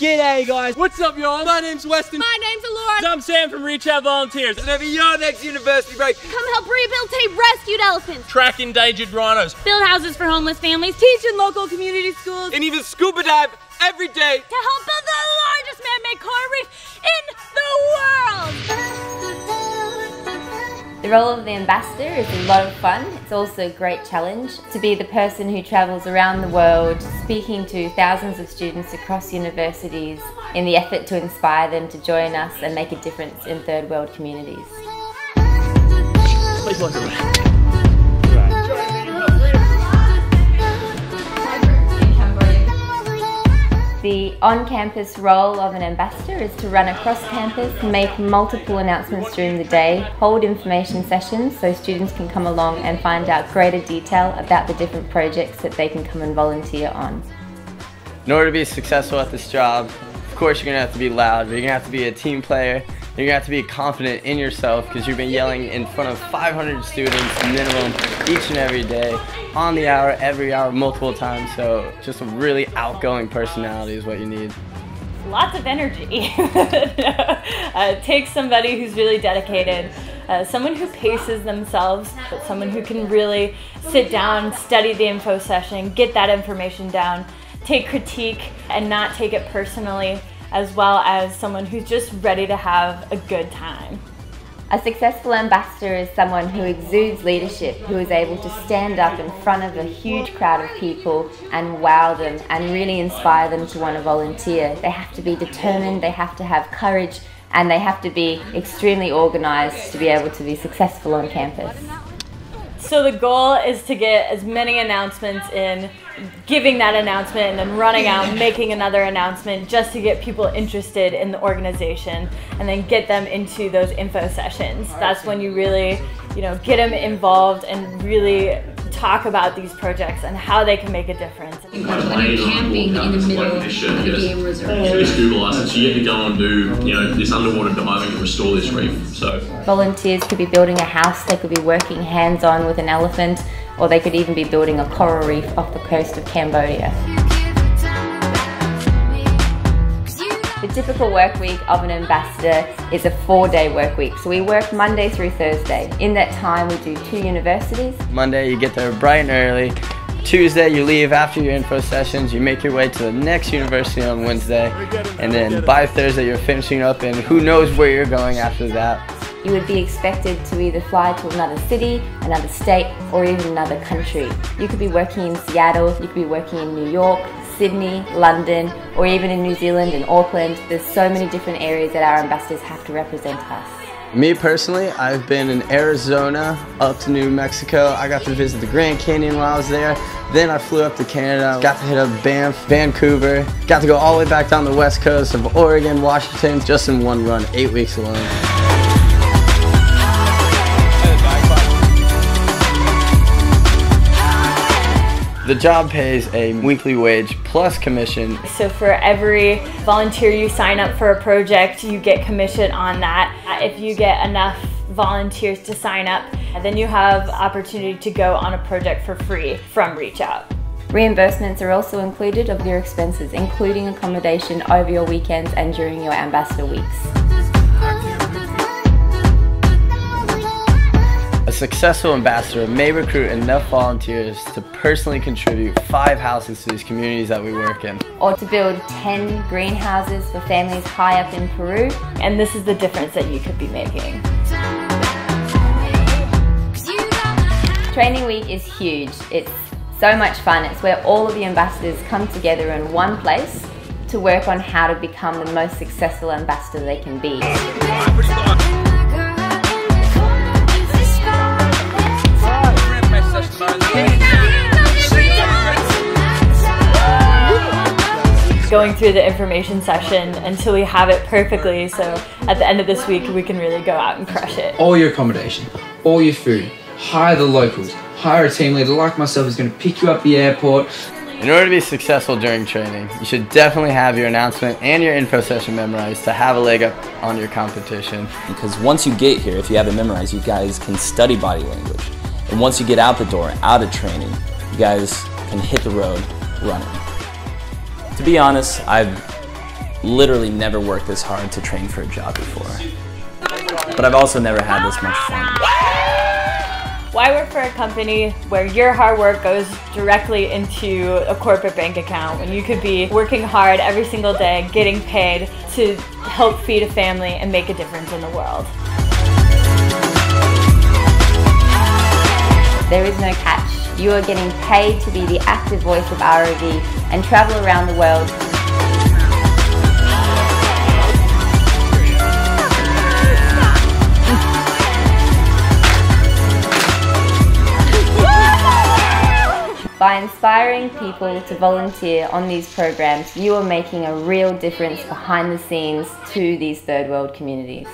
G'day guys, what's up y'all? My name's Weston. My name's Alora. I'm Sam from Reach Out Volunteers. Whenever your next university break, Come help rehabilitate rescued elephants. Track endangered rhinos. Build houses for homeless families. Teach in local community schools. and even scuba dive every day. To help build the largest man-made coral reef in the world. The role of the ambassador is a lot of fun. It's also a great challenge to be the person who travels around the world speaking to thousands of students across universities in the effort to inspire them to join us and make a difference in third world communities. Please look around. The on-campus role of an ambassador is to run across campus, make multiple announcements during the day, hold information sessions so students can come along and find out greater detail about the different projects that they can come and volunteer on. In order to be successful at this job, of course you're going to have to be loud, but you're going to have to be a team player. You're going to have to be confident in yourself because you've been yelling in front of 500 students minimum each and every day, on the hour, every hour, multiple times. So just a really outgoing personality is what you need. Lots of energy. It takes somebody who's really dedicated, someone who paces themselves, but someone who can really sit down, study the info session, get that information down, take critique and not take it personally, as well as someone who's just ready to have a good time. A successful ambassador is someone who exudes leadership, who is able to stand up in front of a huge crowd of people and wow them and really inspire them to want to volunteer. They have to be determined, they have to have courage, and they have to be extremely organised to be able to be successful on campus. So the goal is to get as many announcements in, giving that announcement and then running out, making another announcement just to get people interested in the organization and then get them into those info sessions. That's when you really, get them involved and really talk about these projects and how they can make a difference. Camping in the middle of the game reserve. This scuba license, you get to go and do, this underwater diving and restore this reef. So volunteers could be building a house, they could be working hands-on with an elephant, or they could even be building a coral reef off the coast of Cambodia. The typical work week of an ambassador is a 4-day work week. So we work Monday through Thursday. In that time we do 2 universities. Monday you get there bright and early. Tuesday you leave after your info sessions, you make your way to the next university on Wednesday, and then by Thursday you're finishing up and who knows where you're going after that. You would be expected to either fly to another city, another state, or even another country. You could be working in Seattle, you could be working in New York, Sydney, London, or even in New Zealand and Auckland. There's so many different areas that our ambassadors have to represent us. Me personally, I've been in Arizona, up to New Mexico. I got to visit the Grand Canyon while I was there. Then I flew up to Canada, got to hit up Banff, Vancouver, got to go all the way back down the west coast of Oregon, Washington, just in one run, 8 weeks alone. The job pays a weekly wage plus commission. So for every volunteer you sign up for a project, you get commission on that. If you get enough volunteers to sign up, then you have opportunity to go on a project for free from Reach Out. Reimbursements are also included of your expenses, including accommodation over your weekends and during your ambassador weeks. A successful ambassador may recruit enough volunteers to personally contribute 5 houses to these communities that we work in. Or to build 10 greenhouses for families high up in Peru. And this is the difference that you could be making. Training week is huge. It's so much fun. It's where all of the ambassadors come together in one place to work on how to become the most successful ambassador they can be. Going through the information session until we have it perfectly, so at the end of this week we can really go out and crush it. All your accommodation, all your food, hire the locals, hire a team leader like myself who's going to pick you up at the airport. In order to be successful during training, you should definitely have your announcement and your info session memorized to have a leg up on your competition. Because once you get here, if you have it memorized, you guys can study body language. And once you get out the door, out of training, you guys can hit the road running. To be honest, I've literally never worked this hard to train for a job before. But I've also never had this much fun. Why work for a company where your hard work goes directly into a corporate bank account when you could be working hard every single day, getting paid to help feed a family and make a difference in the world? There is no catch. You are getting paid to be the active voice of ROV and travel around the world. By inspiring people to volunteer on these programs, you are making a real difference behind the scenes to these third world communities.